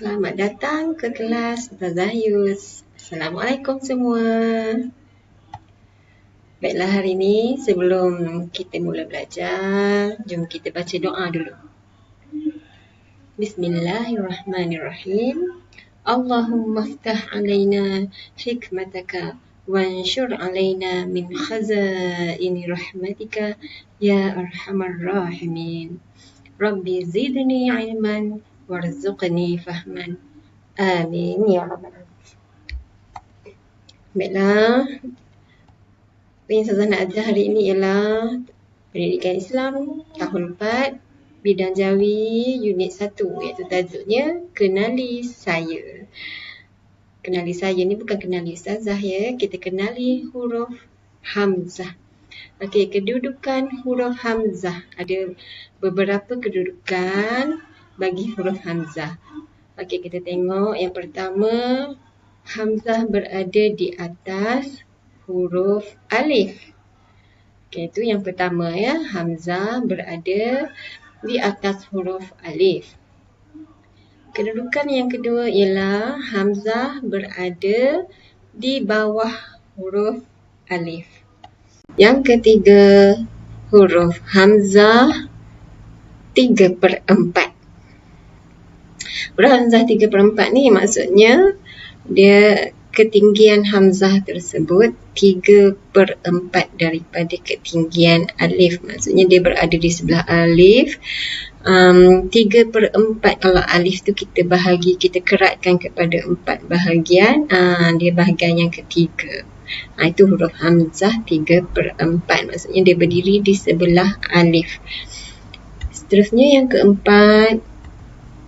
Selamat datang ke kelas Ustazah Yus. Assalamualaikum semua. Baiklah, hari ini sebelum kita mula belajar, jom kita baca doa dulu. Bismillahirrahmanirrahim. Allahumma ftah alaina hikmataka wanshur alaina min khazaini rahmatika ya arhamar rahimin. Rabbi zidni ilman warzuqni fahman. Amin ya rabbal alamin. Baiklah, apa yang saya nak ajar hari ini ialah Pendidikan Islam tahun 4 bidang Jawi unit 1, iaitu tajuknya Kenali Saya. Kenali saya ni bukan kenali ustazah ya, kita kenali huruf hamzah. Okey, kedudukan huruf hamzah. Ada beberapa kedudukan bagi huruf hamzah. Okey, kita tengok yang pertama, hamzah berada di atas huruf alif. Okey, itu yang pertama ya, hamzah berada di atas huruf alif. Kedudukan yang kedua ialah hamzah berada di bawah huruf alif. Yang ketiga, huruf hamzah 3/4. Huruf hamzah 3/4 ni maksudnya dia ketinggian hamzah tersebut 3/4 daripada ketinggian alif. Maksudnya dia berada di sebelah alif. 3/4 kalau alif tu kita bahagi, kita keratkan kepada 4 bahagian, dia bahagian yang ketiga. Itu huruf hamzah 3/4. Maksudnya dia berdiri di sebelah alif. Seterusnya yang keempat,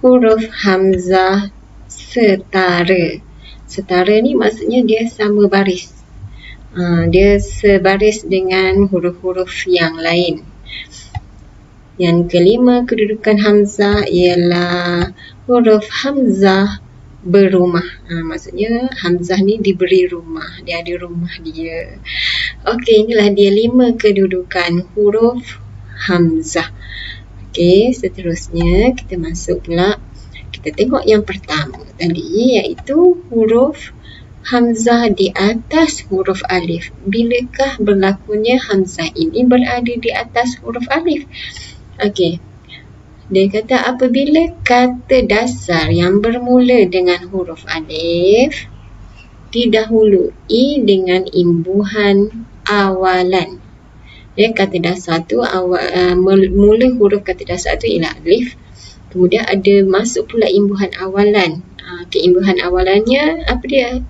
huruf hamzah setara. Setara ni maksudnya dia sama baris. Dia sebaris dengan huruf-huruf yang lain. Yang kelima, kedudukan hamzah ialah huruf hamzah berumah. Maksudnya hamzah ni diberi rumah. Dia ada rumah dia. Okey, inilah dia 5 kedudukan huruf hamzah. Okey, seterusnya kita masuk pula. Kita tengok yang pertama tadi, iaitu huruf hamzah di atas huruf alif. Bilakah berlakunya hamzah ini berada di atas huruf alif? Okey. Dia kata apabila kata dasar yang bermula dengan huruf alif didahului dengan imbuhan awalan. Kata dasar tu mula huruf kata dasar tu ialah alif. Kemudian ada masuk pula imbuhan awalan. Imbuhan awalannya apa dia?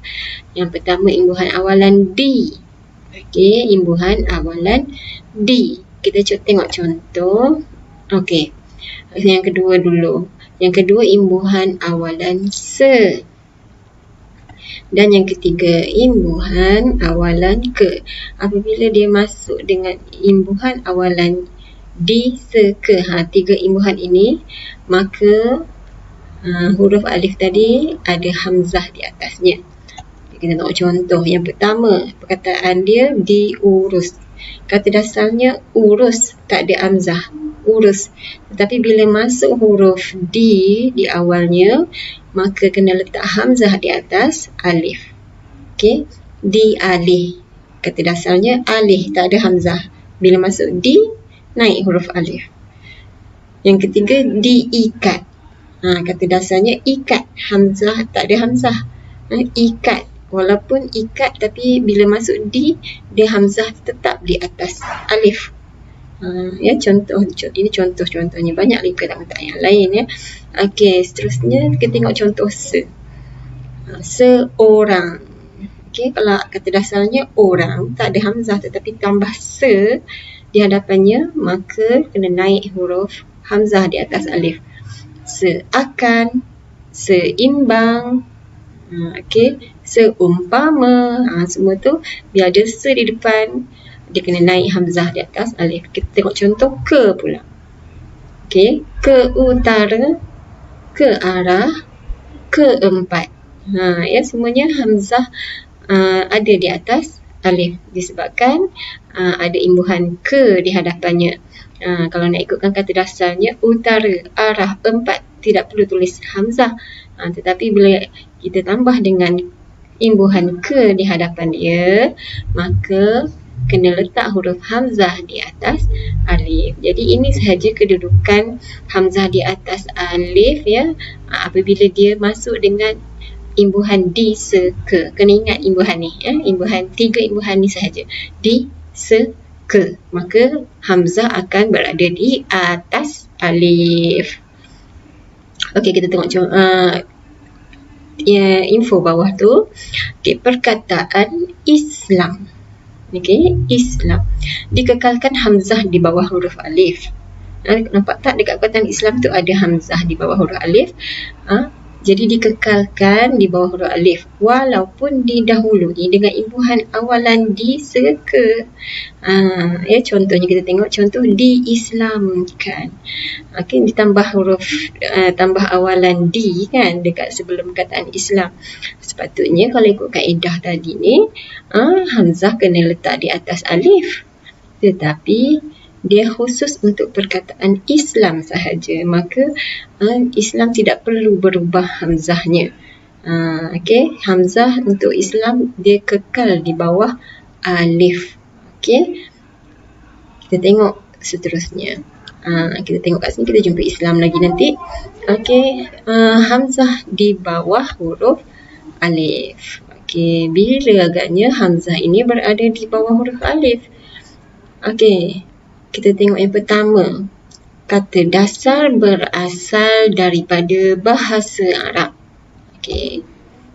Yang pertama, imbuhan awalan D. Okey, imbuhan awalan D. Kita tengok contoh. Okey. Yang kedua dulu. Yang kedua, imbuhan awalan se. Dan yang ketiga, imbuhan awalan ke. Apabila dia masuk dengan imbuhan awalan di, se, ke, 3 imbuhan ini, maka huruf alif tadi ada hamzah di atasnya. Kita tengok contoh. Yang pertama, perkataan dia diurus. Kata dasarnya urus, tak ada hamzah, urus. Tetapi bila masuk huruf di awalnya, maka kena letak hamzah di atas alif. Okey, di alih. Kata dasarnya alih, tak ada hamzah. Bila masuk di, naik huruf alif. Yang ketiga, diikat. Kata dasarnya ikat, hamzah, tak ada hamzah. Ikat. Walaupun ikat, tapi bila masuk di, dia hamzah tetap di atas alif. Contoh. Ini contohnya. Banyak lagi kata-kata yang lain ya. Okey, seterusnya kita tengok contoh se. Seorang. Okey, kalau kata dasarnya orang, tak ada hamzah tetapi tambah se di hadapannya, maka kena naik huruf hamzah di atas alif. Seakan, seimbang, seumpama, semua tu biar ada se di depan, dia kena naik hamzah di atas alif. Kita tengok contoh ke pula. Okey, ke utara, ke arah, keempat. Semuanya hamzah ada di atas alif disebabkan ada imbuhan ke di hadapannya. Kalau nak ikutkan kata dasarnya, utara, arah, empat, tidak perlu tulis hamzah. Tetapi bila kita tambah dengan imbuhan ke di hadapan dia, maka kena letak huruf hamzah di atas alif. Jadi ini sahaja kedudukan hamzah di atas alif ya. Apabila dia masuk dengan imbuhan di, se, ke. Kena ingat imbuhan ni ya. Tiga imbuhan ni sahaja. Di, se, ke. Maka hamzah akan berada di atas alif. Okey, kita tengok info bawah tu. Okey, perkataan Islam. Okey, Islam. Dikekalkan hamzah di bawah huruf alif. Nampak tak dekat perkataan Islam tu ada hamzah di bawah huruf alif? Jadi dikekalkan di bawah huruf alif walaupun didahului dengan imbuhan awalan di, se, ke. Ya, contohnya kita tengok contoh diislamkan. Okey, ditambah huruf tambah awalan di kan dekat sebelum perkataan Islam. Sepatutnya kalau ikut kaedah tadi ni, hamzah kena letak di atas alif. Tetapi dia khusus untuk perkataan Islam sahaja, maka Islam tidak perlu berubah hamzahnya. Okey, hamzah untuk Islam dia kekal di bawah alif. Okey, kita tengok seterusnya. Kita tengok kat sini, kita jumpa Islam lagi nanti. Okey, hamzah di bawah huruf alif. Okey, bila agaknya hamzah ini berada di bawah huruf alif? Okey, kita tengok yang pertama. Kata dasar berasal daripada bahasa Arab. Okey,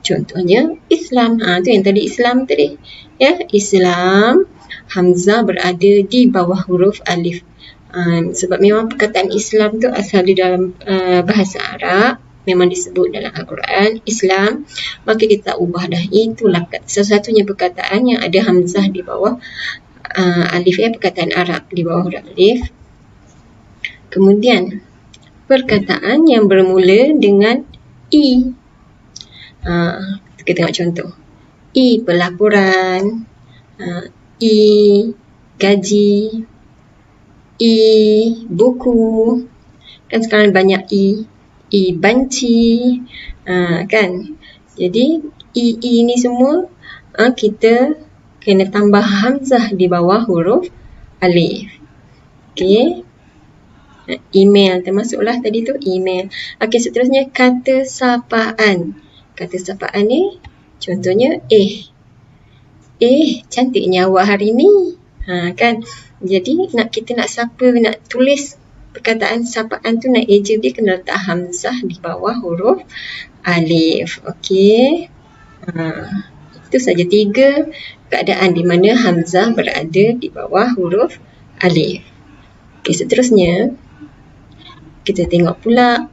contohnya Islam. Tu yang tadi Islam tadi. Ya, Islam. Hamzah berada di bawah huruf alif. Sebab memang perkataan Islam tu asal di dalam bahasa Arab. Memang disebut dalam Al-Quran Islam. Maka kita ubah dah. Itulah satu-satunya perkataan yang ada hamzah di bawah alif ya, perkataan Arab di bawah huruf alif. Kemudian perkataan yang bermula dengan I. Kita tengok contoh. I pelaporan, I gaji, I buku. Kan sekarang banyak I banci, kan. Jadi I ni semua kita kena tambah hamzah di bawah huruf alif. Okey. Email termasuklah tadi tu, email. Okey, seterusnya kata sapaan. Kata sapaan ni contohnya cantiknya awak hari ni. Kan. Jadi kita nak sapa, nak tulis perkataan sapaan tu, nak eja dia, kena letak hamzah di bawah huruf alif. Okey. Itu saja 3 keadaan di mana hamzah berada di bawah huruf alif. Okey, seterusnya kita tengok pula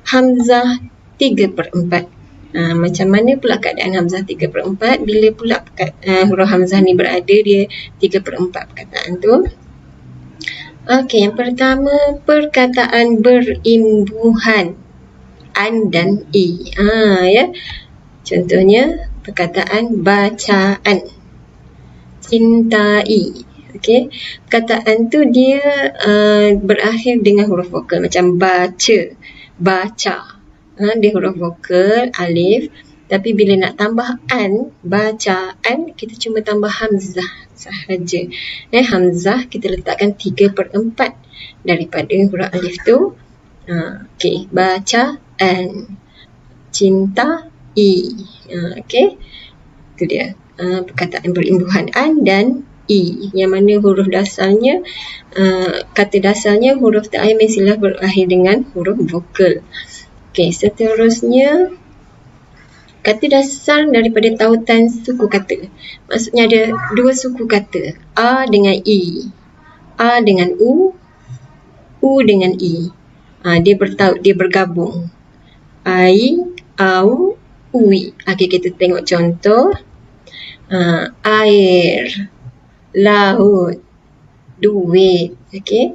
hamzah 3/4. Macam mana pula keadaan hamzah 3/4? Bila pula huruf hamzah ni berada dia 3/4 perkataan tu? Okey, yang pertama perkataan berimbuhan an dan i. Ya. Contohnya perkataan bacaan, cintai. Okey, perkataan tu dia berakhir dengan huruf vokal macam baca, baca. Dia huruf vokal alif, tapi bila nak tambah an, bacaan, kita cuma tambah hamzah sahaja. Hamzah kita letakkan 3/4 daripada huruf alif tu. Okey, bacaan, cinta i. Okey, itu dia perkataan berimbuhan an dan i, yang mana huruf dasarnya, kata dasarnya huruf terakhir mestilah berakhir dengan huruf vokal. Okey, seterusnya kata dasar daripada tautan suku kata. Maksudnya ada 2 suku kata, a dengan i, a dengan u dengan i. Dia bergabung. Ai, au, ui. Okey, kita tengok contoh. Air, laut, duit. Okey,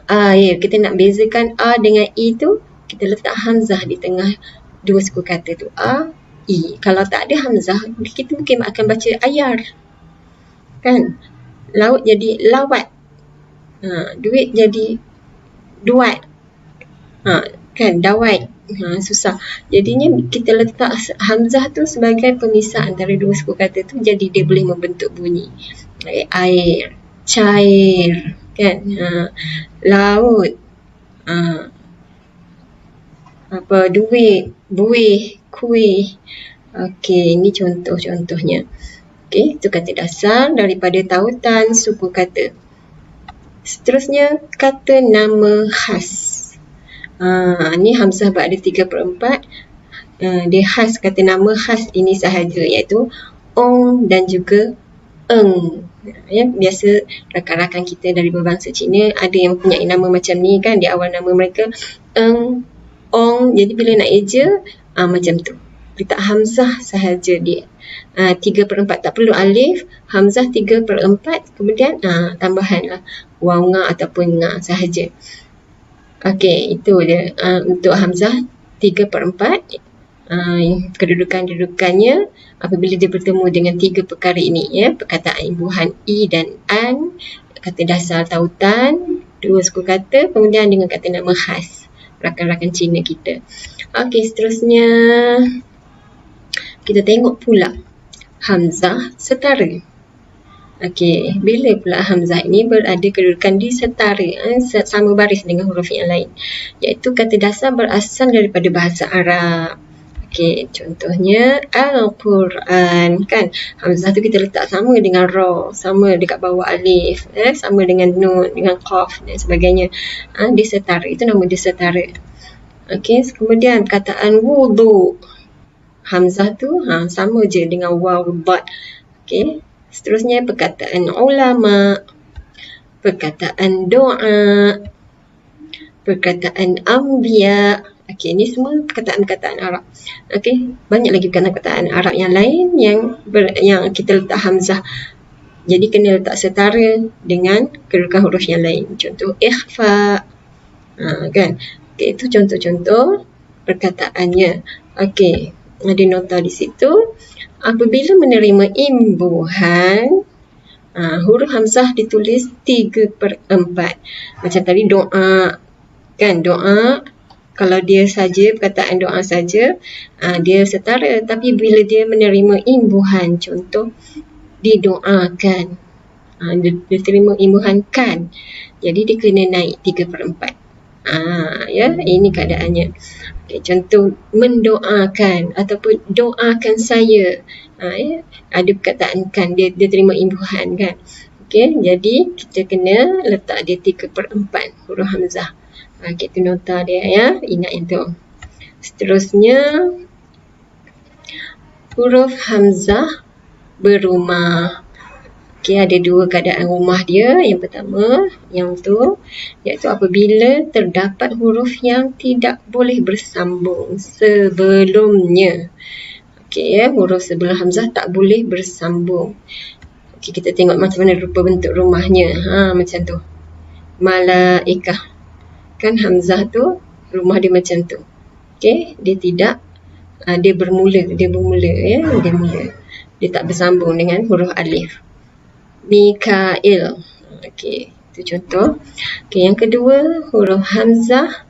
air. Kita nak bezakan a dengan i tu, kita letak hamzah di tengah 2 suku kata tu, a, i. Kalau tak ada hamzah, kita mungkin akan baca ayar. Kan? Laut jadi lawat. Duit jadi duat. kan, dawai. Susah. Jadinya kita letak hamzah tu sebagai pemisah antara dua suku kata tu, jadi dia boleh membentuk bunyi. Air, cair, kan, laut, duit, buih, kuih. Okey, ini contoh-contohnya. Okey, itu kata dasar daripada tautan suku kata. Seterusnya, kata nama khas. Ni hamzah berada 3/4. Dia khas, kata nama khas ini sahaja, iaitu ong dan juga eng. Ya, biasa rakan-rakan kita dari berbangsa Cina ada yang punya nama macam ni kan, di awal nama mereka eng, ong. Jadi bila nak eja, macam tu. Letak hamzah sahaja dia. 3/4, tak perlu alif, hamzah 3/4, kemudian tambahanlah waw, nga ataupun nga sahaja. Okey, itu dia untuk hamzah 3/4. Kedudukannya apabila dia bertemu dengan 3 perkara ini, ya, perkataan imbuhan i dan an, kata dasar tautan, dua suku kata, kemudian dengan kata nama khas rakan-rakan Cina kita. Okey, seterusnya kita tengok pula hamzah setara. Okey, bila pula hamzah ini berada kedudukan disetara, sama baris dengan huruf yang lain, iaitu kata dasar berasal daripada bahasa Arab. Okey, contohnya Al-Quran, kan, hamzah tu kita letak sama dengan ra, sama dekat bawah alif, sama dengan nun, dengan qaf dan sebagainya. Disetara, itu nama disetara. Okey, kemudian perkataan wudu, hamzah tu sama je dengan waw, dad. Okey, seterusnya perkataan ulama, perkataan doa, perkataan anbiya. Okey, ini semua perkataan-perkataan Arab. Okey, banyak lagi perkataan-perkataan Arab yang lain yang kita letak hamzah. Jadi kena letak setara dengan kedudukan huruf yang lain. Contoh ikhfa, kan. Okey, itu contoh-contoh perkataannya. Okey, ada nota di situ. Apabila menerima imbuhan, huruf hamzah ditulis 3/4. Macam tadi doa, kan, doa, kalau dia saja perkataan doa saja, dia setara. Tapi bila dia menerima imbuhan, contoh didoakan, dia terima imbuhan kan, jadi dia kena naik 3/4. Ya, ini keadaannya. Okay, contoh mendoakan ataupun doakan saya, ya, ada perkataan kan, dia terima imbuhan, kan. Okay, jadi kita kena letak dia 3/4 huruf hamzah. Itu nota dia, ya, ingat itu. Seterusnya huruf hamzah berumah. Okay, ada dua keadaan rumah dia. Yang pertama, iaitu apabila terdapat huruf yang tidak boleh bersambung sebelumnya. Okay, huruf sebelum hamzah tak boleh bersambung. Okay, kita tengok macam mana rupa bentuk rumahnya. Macam tu. Malaikah. Kan hamzah tu, rumah dia macam tu. Okay, dia tidak, dia bermula, ya, dia mula. Dia tak bersambung dengan huruf alif. Mikail. Okey, itu contoh. Okey, yang kedua, huruf hamzah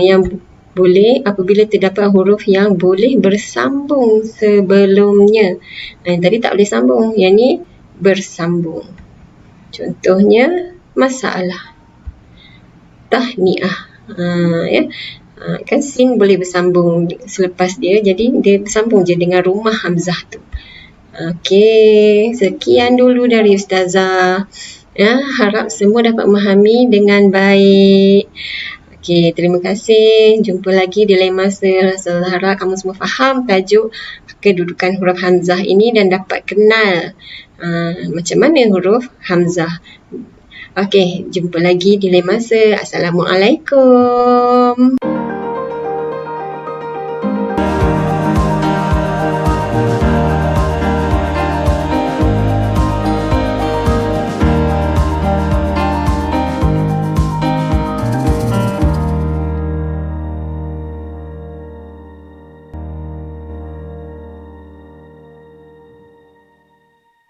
yang boleh apabila terdapat huruf yang boleh bersambung sebelumnya. Yang tadi tak boleh sambung, yang ni bersambung. Contohnya masalah, tahniah, ya. Kan sin boleh bersambung selepas dia, jadi dia bersambung je dengan rumah hamzah tu. Okey, sekian dulu dari Ustazah. Ya, harap semua dapat memahami dengan baik. Okey, terima kasih. Jumpa lagi di lain masa. Saya harap kamu semua faham tajuk kedudukan huruf hamzah ini dan dapat kenal macam mana huruf hamzah. Okey, jumpa lagi di lain masa. Assalamualaikum.